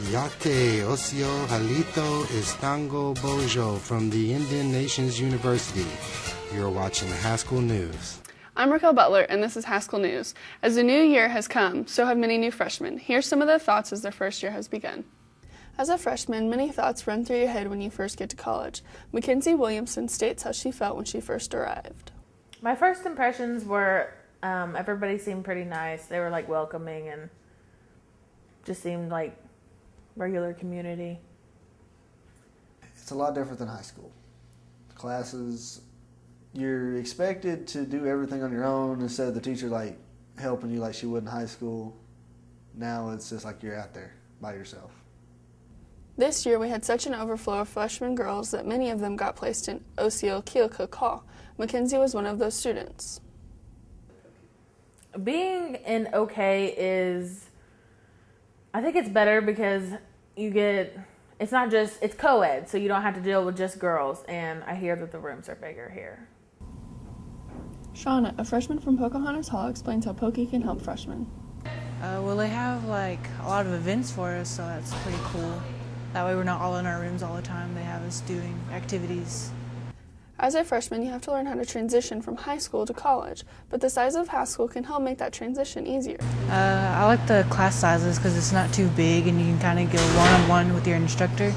Yate Osio Halito Istango Bojo from the Indian Nations University. You're watching Haskell News. I'm Raquel Butler, and this is Haskell News. As the new year has come, so have many new freshmen. Here's some of their thoughts as their first year has begun. As a freshman, many thoughts run through your head when you first get to college. Mackenzie Williamson states how she felt when she first arrived. My first impressions were everybody seemed pretty nice. They were like welcoming and just seemed like regular community. It's a lot different than high school. Classes, you're expected to do everything on your own instead of the teacher like helping you like she would in high school. Now it's just like you're out there by yourself. This year we had such an overflow of freshman girls that many of them got placed in Osio Keokuk Hall. Mackenzie was one of those students. Being in OK is, I think it's better because it's not just, it's co-ed, so you don't have to deal with just girls, and I hear that the rooms are bigger here. Shauna, a freshman from Pocahontas Hall, explains how Pokey can help freshmen. Well, they have like a lot of events for us, so that's pretty cool. That way we're not all in our rooms all the time. They have us doing activities. As a freshman, you have to learn how to transition from high school to college, but the size of Haskell can help make that transition easier. I like the class sizes because it's not too big and you can kind of go one-on-one with your instructor.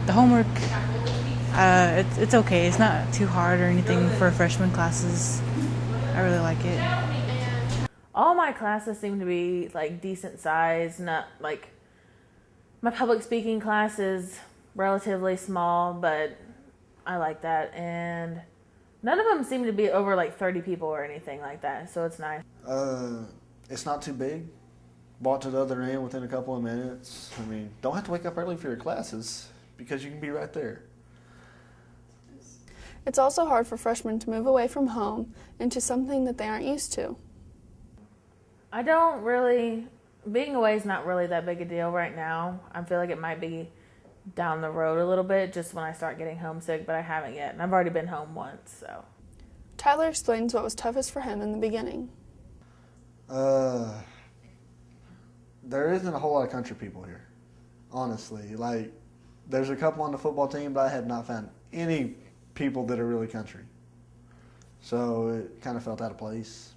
The homework, it's okay. It's not too hard or anything for freshman classes. I really like it. All my classes seem to be like decent size, not like my public speaking class is relatively small, but I like that. And none of them seem to be over like 30 people or anything like that, so it's nice. It's not too big. Walk to the other end within a couple of minutes. I mean, don't have to wake up early for your classes because you can be right there. It's also hard for freshmen to move away from home into something that they aren't used to. Being away is not really that big a deal right now. I feel like it might be down the road a little bit just when I start getting homesick, but I haven't yet, and I've already been home once, so. Tyler explains what was toughest for him in the beginning. There isn't a whole lot of country people here, honestly. Like, there's a couple on the football team, but I have not found any people that are really country. So it kind of felt out of place.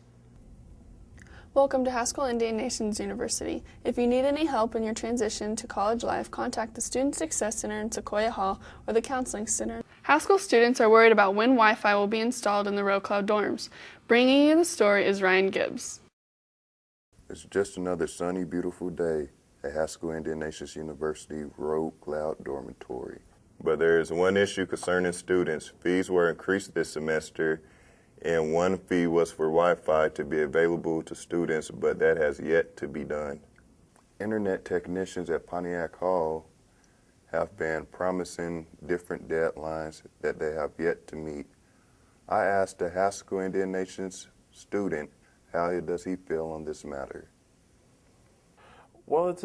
Welcome to Haskell Indian Nations University. If you need any help in your transition to college life, contact the Student Success Center in Sequoia Hall or the Counseling Center. Haskell students are worried about when Wi-Fi will be installed in the Roe Cloud dorms. Bringing you the story is Ryan Gibbs. It's just another sunny, beautiful day at Haskell Indian Nations University Roe Cloud dormitory. But there is one issue concerning students. Fees were increased this semester, and one fee was for Wi-Fi to be available to students, but that has yet to be done. Internet technicians at Pontiac Hall have been promising different deadlines that they have yet to meet. I asked a Haskell Indian Nations student how does he feel on this matter. Well,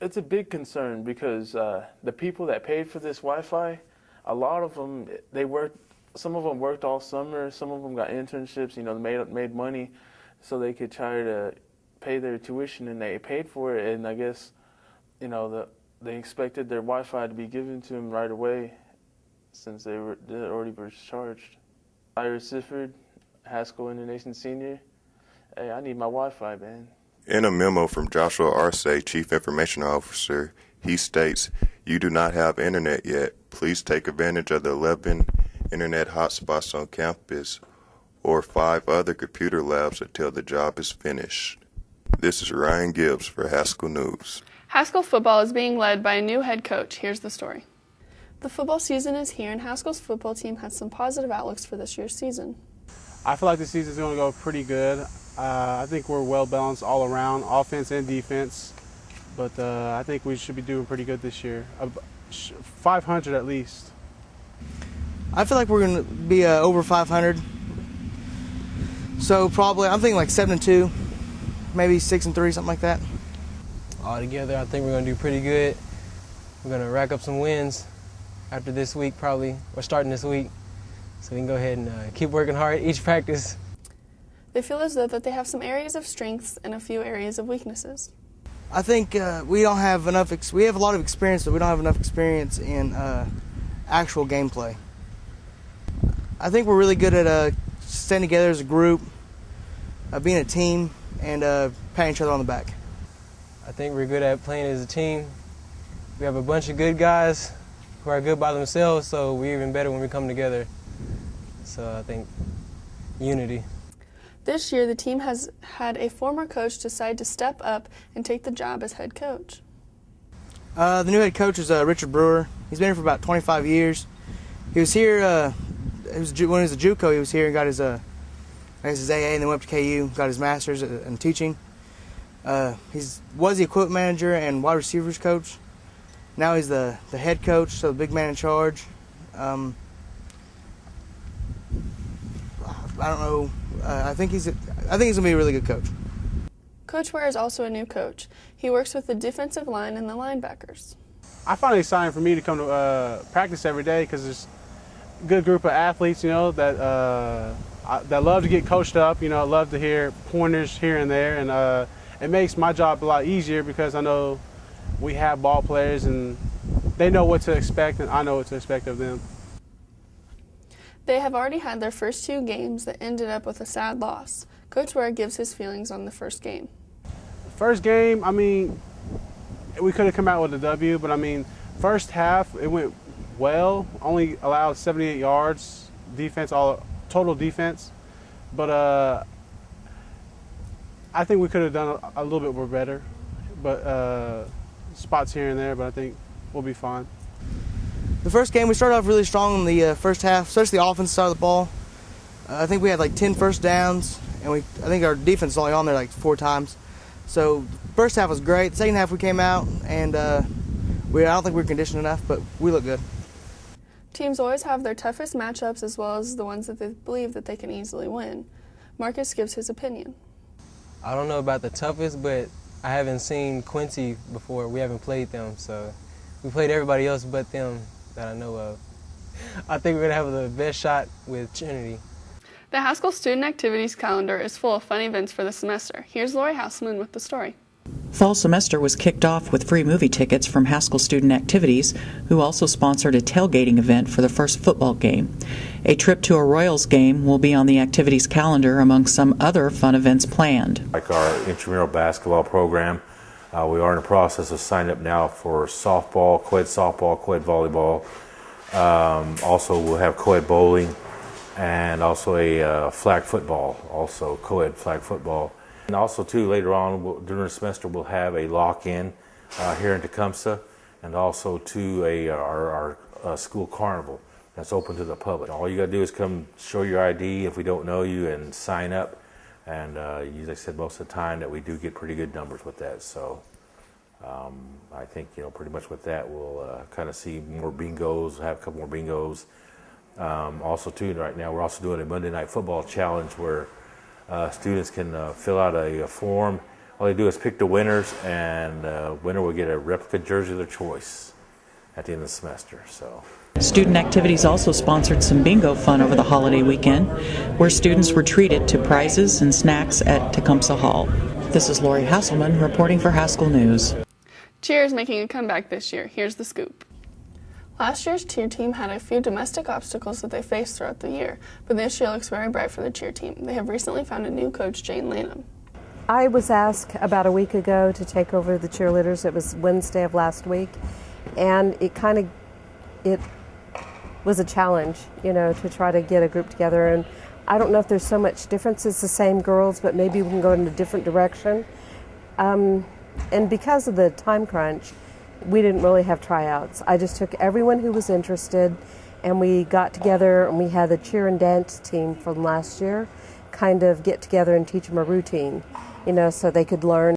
it's a big concern because the people that paid for this Wi-Fi, a lot of them, some of them worked all summer, some of them got internships, made money so they could try to pay their tuition, and they paid for it, and I guess, they expected their Wi-Fi to be given to them right away since they already were charged. Iris Sifford, Haskell Indian Nations Senior. Hey, I need my Wi-Fi, man. In a memo from Joshua Arce, Chief Information Officer, he states, "You do not have internet yet. Please take advantage of the 11 internet hotspots on campus or 5 other computer labs until the job is finished." This is Ryan Gibbs for Haskell News. Haskell football is being led by a new head coach. Here's the story. The football season is here, and Haskell's football team has some positive outlooks for this year's season. I feel like the season's going to go pretty good. I think we're well balanced all around, offense and defense. But I think we should be doing pretty good this year. 500 at least. I feel like we're going to be over 500. So probably, I'm thinking like 7-2, maybe 6-3, something like that. Altogether, I think we're going to do pretty good. We're going to rack up some wins after this week, probably, or starting this week. So we can go ahead and keep working hard each practice. They feel as though that they have some areas of strengths and a few areas of weaknesses. I think we don't have enough. We have a lot of experience, but we don't have enough experience in actual gameplay. I think we're really good at staying together as a group, being a team, and patting each other on the back. I think we're good at playing as a team. We have a bunch of good guys who are good by themselves, so we're even better when we come together. So I think unity. This year, the team has had a former coach decide to step up and take the job as head coach. The new head coach is Richard Brewer. He's been here for about 25 years. He was here when he was a JUCO. He was here and got his AA, and then went up to KU, got his master's in teaching. He was the equipment manager and wide receivers coach. Now he's the head coach, so the big man in charge. I don't know. I think he's gonna be a really good coach. Coach Ware is also a new coach. He works with the defensive line and the linebackers. I find it exciting for me to come to practice every day because there's a good group of athletes, that love to get coached up. Love to hear pointers here and there, and it makes my job a lot easier because I know we have ball players and they know what to expect, and I know what to expect of them. They have already had their first 2 games that ended up with a sad loss. Coach Ware gives his feelings on the first game. First game, we could have come out with a W, but first half it went well. Only allowed 78 yards, total defense. But I think we could have done a little bit more better. But spots here and there, but I think we'll be fine. The first game, we started off really strong in the first half, especially the offensive side of the ball. I think we had 10 first downs, and I think our defense was only on there 4 times. So the first half was great. The second half we came out, and I don't think we were conditioned enough, but we look good. Teams always have their toughest matchups as well as the ones that they believe that they can easily win. Marcus gives his opinion. I don't know about the toughest, but I haven't seen Quincy before. We haven't played them, so we played everybody else but them that I know of. I think we're going to have the best shot with Trinity. The Haskell Student Activities calendar is full of fun events for the semester. Here's Lori Hasselman with the story. Fall semester was kicked off with free movie tickets from Haskell Student Activities, who also sponsored a tailgating event for the first football game. A trip to a Royals game will be on the activities calendar among some other fun events planned. Like our intramural basketball program, we are in the process of signing up now for softball, co-ed volleyball. Also, we'll have co-ed bowling and also a flag football, also co-ed flag football. And also, too, later on during the semester, we'll have a lock-in here in Tecumseh, and also, too, our school carnival that's open to the public. All you got to do is come show your ID if we don't know you and sign up. And like I said, most of the time that we do get pretty good numbers with that. So I think, pretty much with that, we'll kind of see more bingos, have a couple more bingos. Also, too, right now, we're also doing a Monday Night Football challenge where students can fill out a form. All they do is pick the winners, and the winner will get a replica jersey of their choice at the end of the semester. So. Student Activities also sponsored some bingo fun over the holiday weekend, where students were treated to prizes and snacks at Tecumseh Hall. This is Lori Hasselman reporting for Haskell News. Cheer is making a comeback this year. Here's the scoop. Last year's cheer team had a few domestic obstacles that they faced throughout the year, but this year looks very bright for the cheer team. They have recently found a new coach, Jane Lanham. I was asked about a week ago to take over the cheerleaders. It was Wednesday of last week, and it was a challenge, to try to get a group together. And I don't know if there's so much difference. It's the same girls, but maybe we can go in a different direction. And because of the time crunch, we didn't really have tryouts. I just took everyone who was interested, and we got together, and we had the cheer and dance team from last year kind of get together and teach them a routine, so they could learn.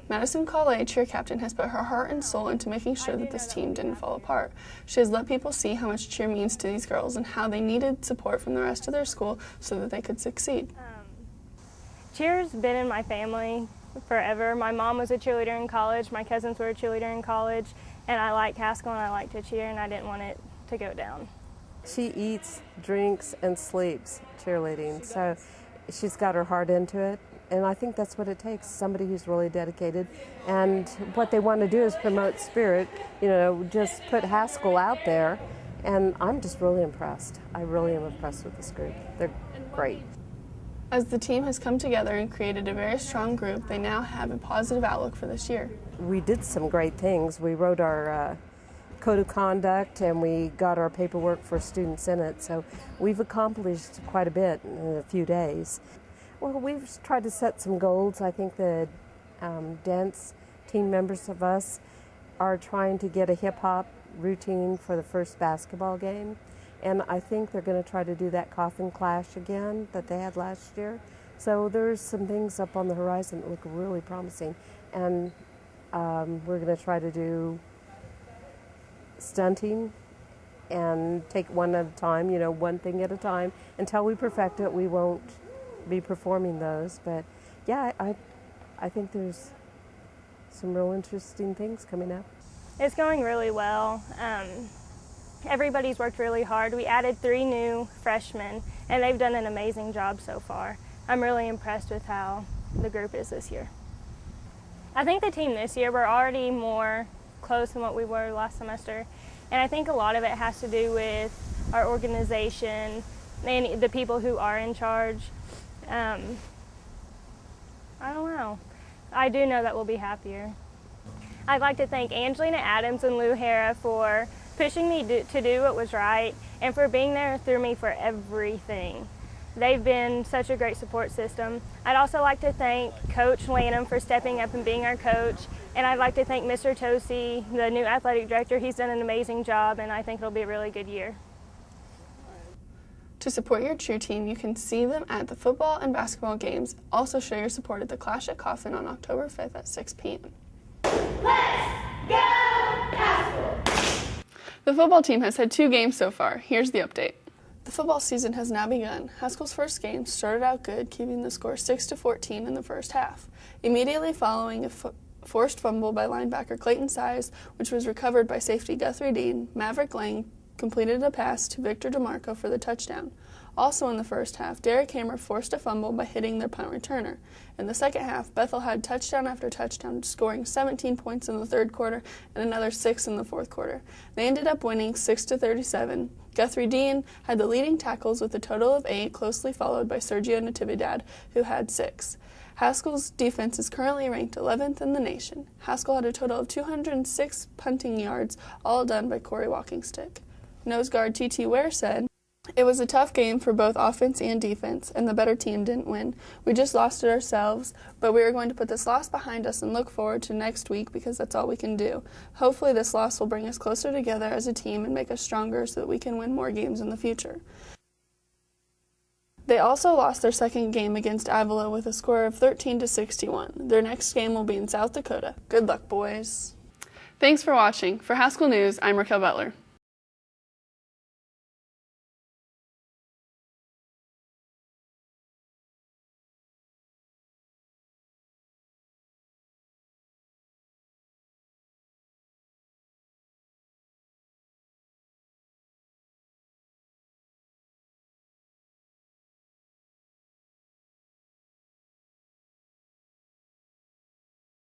Madison Colley, cheer captain, has put her heart and soul into making sure that this team didn't fall apart. She has let people see how much cheer means to these girls and how they needed support from the rest of their school so that they could succeed. Cheer's been in my family forever. My mom was a cheerleader in college, my cousins were a cheerleader in college, and I like Haskell and I like to cheer, and I didn't want it to go down. She eats, drinks, and sleeps cheerleading, so she's got her heart into it, And I think that's what it takes, somebody who's really dedicated. And what they want to do is promote spirit, just put Haskell out there. And I'm just really impressed. I really am impressed with this group. They're great. As the team has come together and created a very strong group, they now have a positive outlook for this year. We did some great things. We wrote our code of conduct and we got our paperwork for Student Senate. So we've accomplished quite a bit in a few days. Well, we've tried to set some goals. I think the dance team members of us are trying to get a hip-hop routine for the first basketball game. And I think they're going to try to do that coffin clash again that they had last year. So there's some things up on the horizon that look really promising. And we're going to try to do stunting and take one at a time, one thing at a time. Until we perfect it, we won't be performing those. But yeah, I think there's some real interesting things coming up. It's going really well. Everybody's worked really hard. We added 3 new freshmen, and they've done an amazing job so far. I'm really impressed with how the group is this year. I think the team this year, we're already more close than what we were last semester, and I think a lot of it has to do with our organization and the people who are in charge. I don't know. I do know that we'll be happier. I'd like to thank Angelina Adams and Lou Hara for pushing me to do what was right and for being there through me for everything. They've been such a great support system. I'd also like to thank Coach Lanham for stepping up and being our coach, and I'd like to thank Mr. Tosi, the new athletic director. He's done an amazing job, and I think it'll be a really good year. To support your cheer team, you can see them at the football and basketball games. Also show your support at the Clash at Coffin on October 5th at 6 p.m. Let's go Haskell! The football team has had 2 games so far. Here's the update. The football season has now begun. Haskell's first game started out good, keeping the score 6-14 in the first half. Immediately following a forced fumble by linebacker Clayton Size, which was recovered by safety Guthrie Dean, Maverick Lang completed a pass to Victor DeMarco for the touchdown. Also in the first half, Derek Hammer forced a fumble by hitting their punt returner. In the second half, Bethel had touchdown after touchdown, scoring 17 points in the third quarter and another 6 in the fourth quarter. They ended up winning 6-37. Guthrie Dean had the leading tackles with a total of 8, closely followed by Sergio Natividad, who had 6. Haskell's defense is currently ranked 11th in the nation. Haskell had a total of 206 punting yards, all done by Corey Walkingstick. Nose guard T.T. Ware said, "It was a tough game for both offense and defense, and the better team didn't win. We just lost it ourselves, but we are going to put this loss behind us and look forward to next week because that's all we can do. Hopefully this loss will bring us closer together as a team and make us stronger so that we can win more games in the future." They also lost their second game against Avila with a score of 13-61. Their next game will be in South Dakota. Good luck, boys. Thanks for watching. For Haskell News, I'm Raquel Butler.